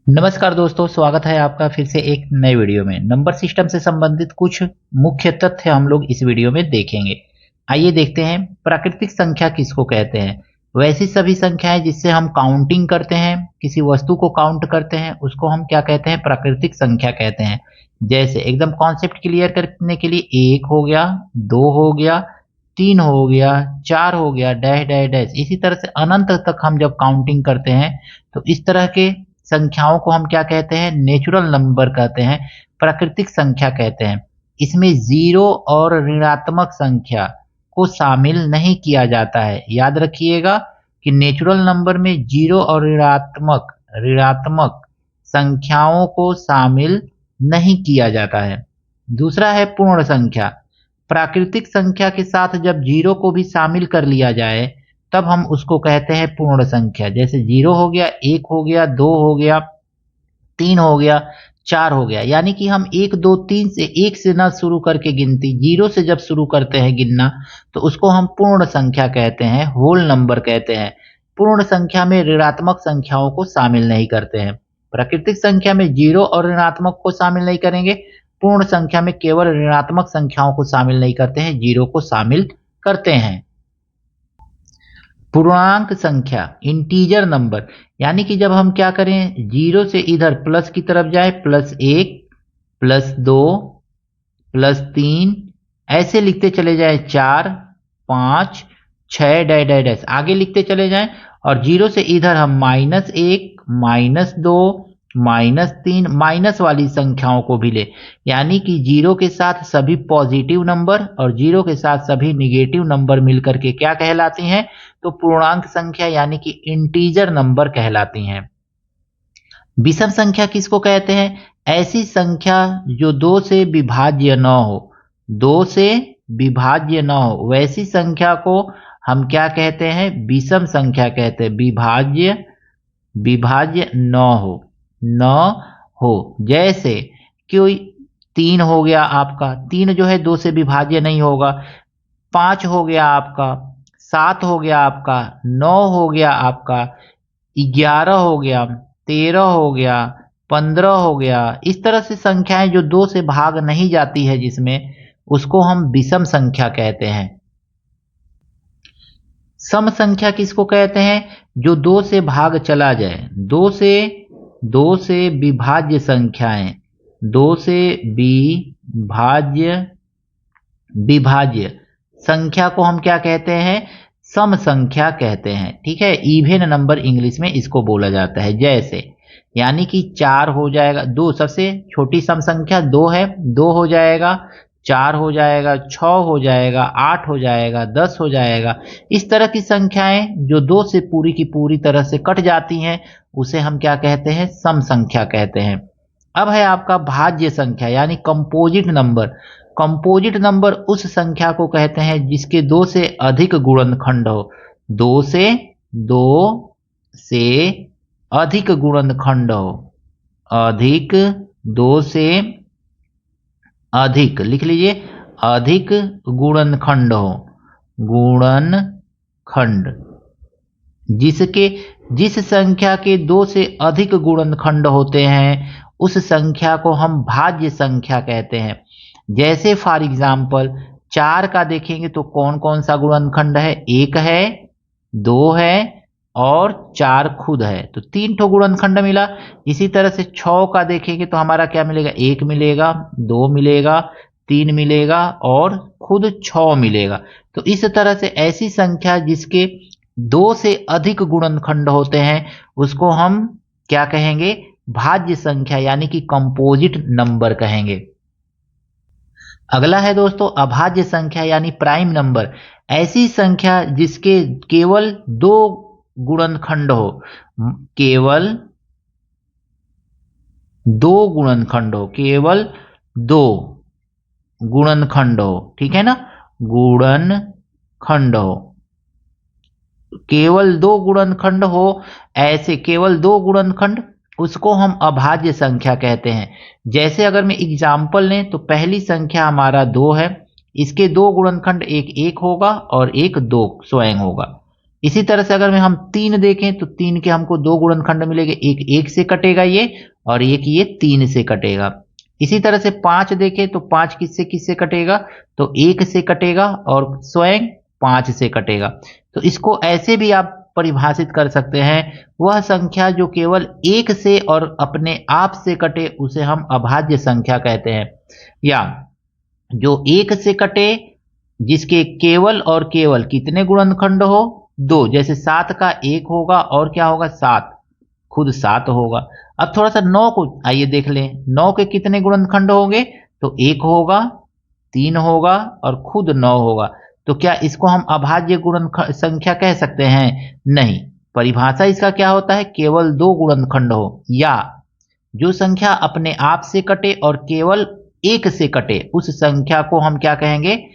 नमस्कार दोस्तों, स्वागत है आपका फिर से एक नए वीडियो में। नंबर सिस्टम से संबंधित कुछ मुख्य तथ्य हम लोग इस वीडियो में देखेंगे। आइए देखते हैं प्राकृतिक संख्या किसको कहते हैं। वैसी सभी संख्याएं जिससे हम काउंटिंग करते हैं, किसी वस्तु को काउंट करते हैं, उसको हम क्या कहते हैं? प्राकृतिक संख्या कहते हैं। जैसे एकदम कॉन्सेप्ट क्लियर करने के लिए 1 हो गया, 2 हो गया, 3 हो गया, 4 हो गया, डैश डैश डैश। इसी तरह से अनंत तक हम जब काउंटिंग करते हैं तो इस तरह के संख्याओं को हम क्या कहते हैं? नेचुरल नंबर कहते हैं, प्राकृतिक संख्या कहते हैं। इसमें जीरो और ऋणात्मक संख्या को शामिल नहीं किया जाता है। याद रखिएगा कि नेचुरल नंबर में जीरो और ऋणात्मक ऋणात्मक संख्याओं को शामिल नहीं किया जाता है। दूसरा है पूर्ण संख्या। प्राकृतिक संख्या के साथ जब जीरो को भी शामिल कर लिया जाए तब हम उसको कहते हैं पूर्ण संख्या। जैसे 0 हो गया, 1 हो गया, 2 हो गया, 3 हो गया, 4 हो गया। यानी कि हम 1 2 3 से 1 से ना शुरू करके गिनती 0 से जब शुरू करते हैं गिनना तो उसको हम पूर्ण संख्या कहते हैं, होल नंबर कहते हैं। पूर्ण संख्या में ऋणात्मक संख्याओं को शामिल नहीं करते हैं। प्राकृतिक संख्या में 0 और ऋणात्मक को शामिल नहीं करेंगे। पूर्ण संख्या में केवल ऋणात्मक संख्याओं को शामिल नहीं करते हैं, 0 को शामिल करते हैं। पूर्णांक संख्या, इंटीजर नंबर, यानी कि जब हम क्या करें, 0 से इधर प्लस की तरफ जाए, +1, +2, +3, ऐसे लिखते चले जाए, 4, 5, 6 डैश डैश डैश आगे लिखते चले जाएं। और 0 से इधर हम -1, -2, -3 माइनस वाली संख्याओं को भी ले, यानी कि 0 के साथ सभी पॉजिटिव नंबर और 0 के साथ सभी निगेटिव नंबर मिलकर के क्या कहलाती हैं? तो पूर्णांक संख्या यानी कि इंटीजर नंबर कहलाती हैं। विषम संख्या किसको कहते हैं? ऐसी संख्या जो 2 से विभाज्य न हो, 2 से विभाज्य न हो, वैसी संख्या को हम क्या कहते हैं? विषम संख्या कहते हैं। विभाज्य विभाज्य न हो। जैसे कोई 3 हो गया आपका, 3 जो है 2 से विभाज्य नहीं होगा। 5 हो गया आपका, 7 हो गया आपका, 9 हो गया आपका, 11 हो गया, 13 हो गया, 15 हो गया। इस तरह से संख्याएं जो 2 से भाग नहीं जाती है जिसमें, उसको हम विषम संख्या कहते हैं। सम संख्या किसको कहते हैं? जो 2 से भाग चला जाए। 2 से विभाज्य संख्याएं, 2 से विभाज्य संख्या को हम क्या कहते हैं? सम संख्या कहते हैं। ठीक है, इवन नंबर इंग्लिश में इसको बोला जाता है। जैसे यानी कि 4 हो जाएगा, 2 सबसे छोटी सम संख्या 2 है, 2 हो जाएगा, 4 हो जाएगा, 6 हो जाएगा, 8 हो जाएगा, 10 हो जाएगा। इस तरह की संख्याएं जो 2 से पूरी की पूरी तरह से कट जाती हैं उसे हम क्या कहते हैं? सम संख्या कहते हैं। अब है आपका भाज्य संख्या यानी कंपोजिट नंबर। कंपोजिट नंबर उस संख्या को कहते हैं जिसके 2 से अधिक गुणनखंड हो। 2 से अधिक गुणनखंड हो। अधिक, 2 से अधिक लिख लीजिए, अधिक गुणनखंड हो। गुणनखंड जिस संख्या के 2 से अधिक गुणनखंड होते हैं उस संख्या को हम भाज्य संख्या कहते हैं। जैसे फॉर एग्जाम्पल 4 का देखेंगे तो कौन कौन सा गुणनखंड है? 1 है, 2 है और 4 खुद है, तो 3 ठो गुणनखंड मिला। इसी तरह से 6 का देखेंगे तो हमारा क्या मिलेगा? 1 मिलेगा, 2 मिलेगा, 3 मिलेगा और खुद 6 मिलेगा। तो इस तरह से ऐसी संख्या जिसके 2 से अधिक गुणनखंड होते हैं उसको हम क्या कहेंगे? भाज्य संख्या यानी कि कंपोजिट नंबर कहेंगे। अगला है दोस्तों अभाज्य संख्या यानी प्राइम नंबर। ऐसी संख्या जिसके केवल 2 गुणनखंड हो, केवल 2 गुणनखंड हो, केवल 2 गुणनखंड हो। ठीक है ना, गुणनखंड हो, केवल 2 गुणनखंड हो, ऐसे केवल 2 गुणनखंड उसको हम अभाज्य संख्या कहते हैं। जैसे अगर मैं एग्जाम्पल लें तो पहली संख्या हमारा 2 है, इसके 2 गुणनखंड एक 1 होगा और एक 2 स्वयं होगा। इसी तरह से अगर हम 3 देखें तो 3 के हमको 2 गुणनखंड मिलेंगे, एक 1 से कटेगा ये और एक ये 3 से कटेगा। इसी तरह से 5 देखें तो 5 किससे किससे कटेगा, तो 1 से कटेगा और स्वयं 5 से कटेगा। तो इसको ऐसे भी आप परिभाषित कर सकते हैं, वह संख्या जो केवल 1 से और अपने आप से कटे उसे हम अभाज्य संख्या कहते हैं, या जो 1 से कटे जिसके केवल और केवल कितने गुणनखंड हो, 2, जैसे 7 का 1 होगा और क्या होगा 7, खुद 7 होगा। अब थोड़ा सा 9 को आइए देख लें, 9 के कितने गुणनखंड होंगे, तो 1 होगा, 3 होगा और खुद 9 होगा। तो क्या इसको हम अभाज्य गुणनखंड संख्या कह सकते हैं? नहीं, परिभाषा इसका क्या होता है, केवल 2 गुणनखंड हो, या जो संख्या अपने आप से कटे और केवल 1 से कटे उस संख्या को हम क्या कहेंगे,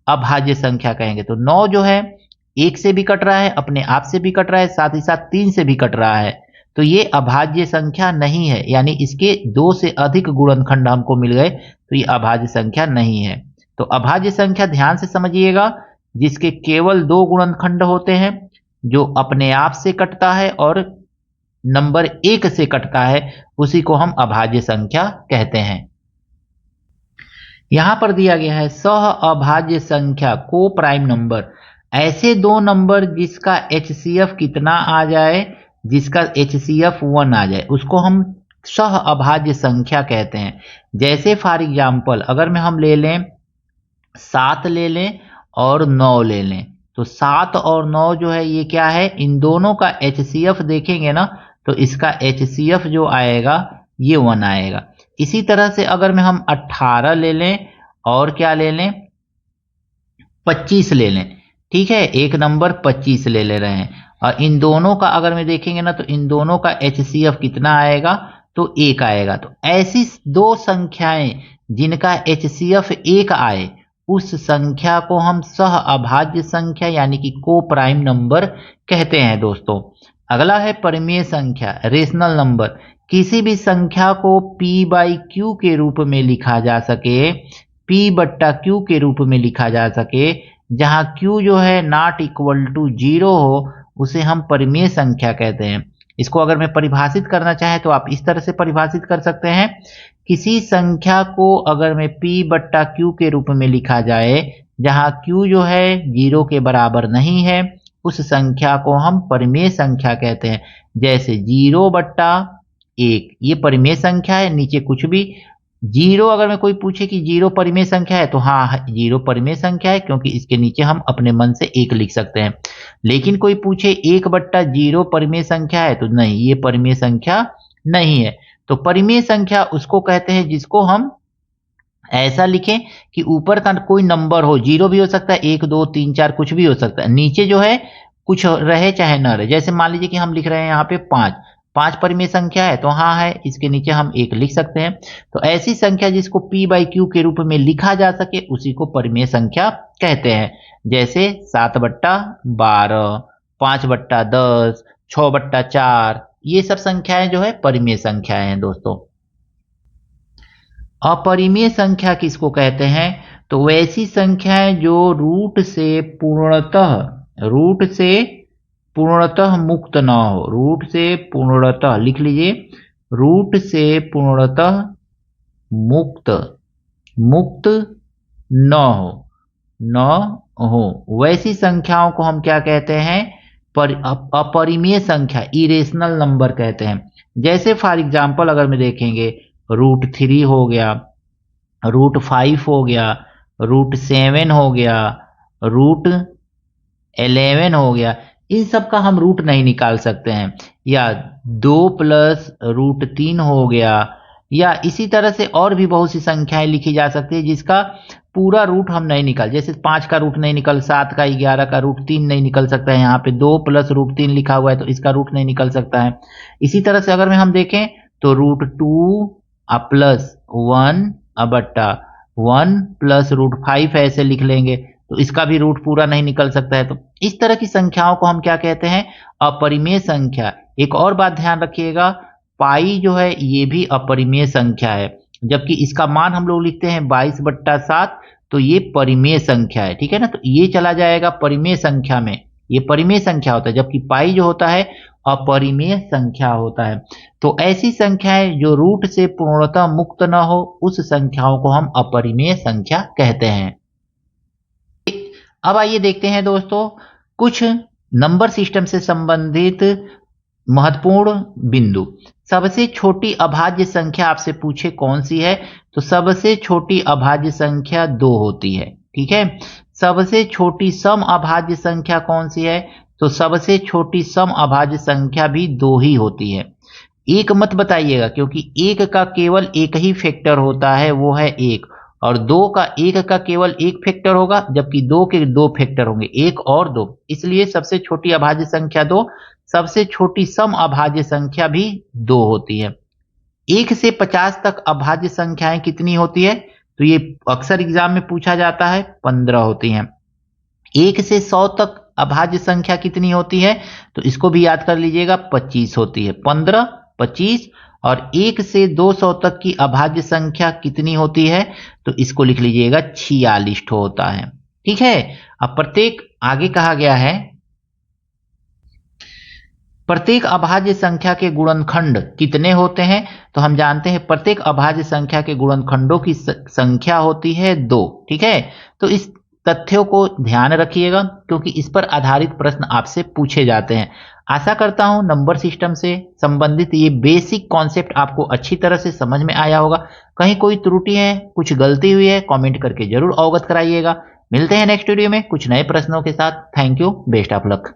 अभाज्य संख्या कहेंगे। तो 9 जो है 1 से भी कट रहा है, अपने आप से भी कट रहा है, साथ ही साथ 3 से भी कट रहा है, तो ये अभाज्य संख्या नहीं है, यानी इसके 2 से अधिक गुणनखंड हमको मिल गए तो ये अभाज्य संख्या नहीं है। तो अभाज्य संख्या ध्यान से समझिएगा, जिसके केवल 2 गुणनखंड होते हैं, जो अपने आप से कटता है और नंबर 1 से कटता है, उसी को हम अभाज्य संख्या कहते हैं। यहां पर दिया गया है सह अभाज्य संख्या को प्राइम नंबर, ऐसे 2 नंबर जिसका HCF कितना आ जाए, जिसका HCF 1 आ जाए, उसको हम सह अभाज्य संख्या कहते हैं। जैसे फॉर एग्जाम्पल अगर में हम ले लें 7 ले लें और 9 ले लें, तो 7 और 9 जो है ये क्या है, इन दोनों का HCF देखेंगे ना, तो इसका HCF जो आएगा ये 1 आएगा। इसी तरह से अगर में हम 18 ले लें और क्या ले लें, 25 ले लें, ठीक है, एक नंबर 25 ले रहे हैं, और इन दोनों का अगर में देखेंगे ना, तो इन दोनों का HCF कितना आएगा, तो 1 आएगा। तो ऐसी 2 संख्याएं जिनका HCF 1 आए, उस संख्या को हम सह अभाज्य संख्या यानी कि को प्राइम नंबर कहते हैं दोस्तों। अगला है परिमेय संख्या, रेशनल नंबर। किसी भी संख्या को P/Q के रूप में लिखा जा सके, P/Q के रूप में लिखा जा सके, जहां Q जो है नॉट इक्वल टू 0 हो, उसे हम परिमेय संख्या कहते हैं। इसको अगर मैं परिभाषित करना चाहे तो आप इस तरह से परिभाषित कर सकते हैं, किसी संख्या को अगर मैं P/Q के रूप में लिखा जाए, जहां Q जो है 0 के बराबर नहीं है, उस संख्या को हम परिमेय संख्या कहते हैं। जैसे 0/1 ये परिमेय संख्या है, नीचे कुछ भी 0, अगर मैं कोई पूछे कि 0 परिमेय संख्या है, तो हाँ 0 परिमेय संख्या है, क्योंकि इसके नीचे हम अपने मन से 1 लिख सकते हैं। लेकिन कोई पूछे 1/0 परिमेय संख्या है, तो नहीं, ये परिमेय संख्या नहीं है। तो परिमेय संख्या उसको कहते हैं जिसको हम ऐसा लिखें कि ऊपर का कोई नंबर हो, 0 भी हो सकता है, 1 2 3 4 कुछ भी हो सकता है, नीचे जो है कुछ रहे चाहे न रहे। जैसे मान लीजिए कि हम लिख रहे हैं यहाँ पे 5 परिमेय संख्या है, तो हाँ है, इसके नीचे हम 1 लिख सकते हैं। तो ऐसी संख्या जिसको P/Q के रूप में लिखा जा सके उसी को परिमेय संख्या कहते हैं। जैसे 7/12, 5/10, 6/4, ये सब संख्याएं जो है परिमेय संख्याएं हैं दोस्तों। अपरिमेय संख्या किसको कहते हैं, तो वैसी संख्याएं जो रूट से पूर्णतः मुक्त ना हो, रूट से पूर्णतः, लिख लीजिए, रूट से पूर्णतः मुक्त न हो, वैसी संख्याओं को हम क्या कहते हैं, अपरिमेय संख्या, इरेशनल नंबर कहते हैं। जैसे फॉर एग्जाम्पल अगर मैं देखेंगे √3 हो गया, √5 हो गया, √7 हो गया, √11 हो गया, इन सब का हम रूट नहीं निकाल सकते हैं। या 2 + √3 हो गया, या इसी तरह से और भी बहुत सी संख्याएं लिखी जा सकती है जिसका पूरा रूट हम नहीं निकाल, जैसे 5 का रूट नहीं निकल, 7 का, 11 का √3 नहीं निकल सकता है। यहाँ पे 2 + √3 लिखा हुआ है तो इसका रूट नहीं निकल सकता है। इसी तरह से अगर में हम देखें तो √2 + 1/1 + √5 ऐसे लिख लेंगे, तो इसका भी रूट पूरा नहीं निकल सकता है। तो इस तरह की संख्याओं को हम क्या कहते हैं, अपरिमेय संख्या। एक और बात ध्यान रखिएगा, पाई जो है ये भी अपरिमेय संख्या है, जबकि इसका मान हम लोग लिखते हैं 22/7, तो ये परिमेय संख्या है, ठीक है ना। तो ये चला जाएगा परिमेय संख्या में, ये परिमेय संख्या होता है, जबकि पाई जो होता है अपरिमेय संख्या होता है। तो ऐसी संख्याएं जो रूट से पूर्णतः मुक्त न हो, उस संख्याओं को हम अपरिमेय संख्या कहते हैं। अब आइए देखते हैं दोस्तों कुछ नंबर सिस्टम से संबंधित महत्वपूर्ण बिंदु। सबसे छोटी अभाज्य संख्या आपसे पूछे कौन सी है, तो सबसे छोटी अभाज्य संख्या 2 होती है। ठीक है। सबसे छोटी सम अभाज्य संख्या कौन सी है, तो सबसे छोटी सम अभाज्य संख्या भी 2 ही होती है। एक मत बताइएगा, क्योंकि एक का केवल एक ही फैक्टर होता है, वो है 1, और 2 का एक का केवल एक फैक्टर होगा, जबकि 2 के 2 फैक्टर होंगे, 1 और 2। इसलिए सबसे छोटी अभाज्य संख्या 2, सबसे छोटी सम अभाज्य संख्या भी 2 होती है। 1 से 50 तक अभाज्य संख्याएं कितनी होती है, तो ये अक्सर एग्जाम में पूछा जाता है, 15 होती हैं। 1 से 100 तक अभाज्य संख्या कितनी होती है, तो इसको भी याद कर लीजिएगा, 25 होती है। 15, 25। और 1 से 200 तक की अभाज्य संख्या कितनी होती है, तो इसको लिख लीजिएगा, 46 होता है। ठीक है। अब प्रत्येक आगे कहा गया है, प्रत्येक अभाज्य संख्या के गुणनखंड कितने होते हैं, तो हम जानते हैं प्रत्येक अभाज्य संख्या के गुणनखंडों की संख्या होती है 2। ठीक है। तो इस तथ्यों को ध्यान रखिएगा, क्योंकि इस पर आधारित प्रश्न आपसे पूछे जाते हैं। आशा करता हूं नंबर सिस्टम से संबंधित ये बेसिक कॉन्सेप्ट आपको अच्छी तरह से समझ में आया होगा। कहीं कोई त्रुटि है, कुछ गलती हुई है, कमेंट करके जरूर अवगत कराइएगा। मिलते हैं नेक्स्ट वीडियो में कुछ नए प्रश्नों के साथ। Thank you, best of luck.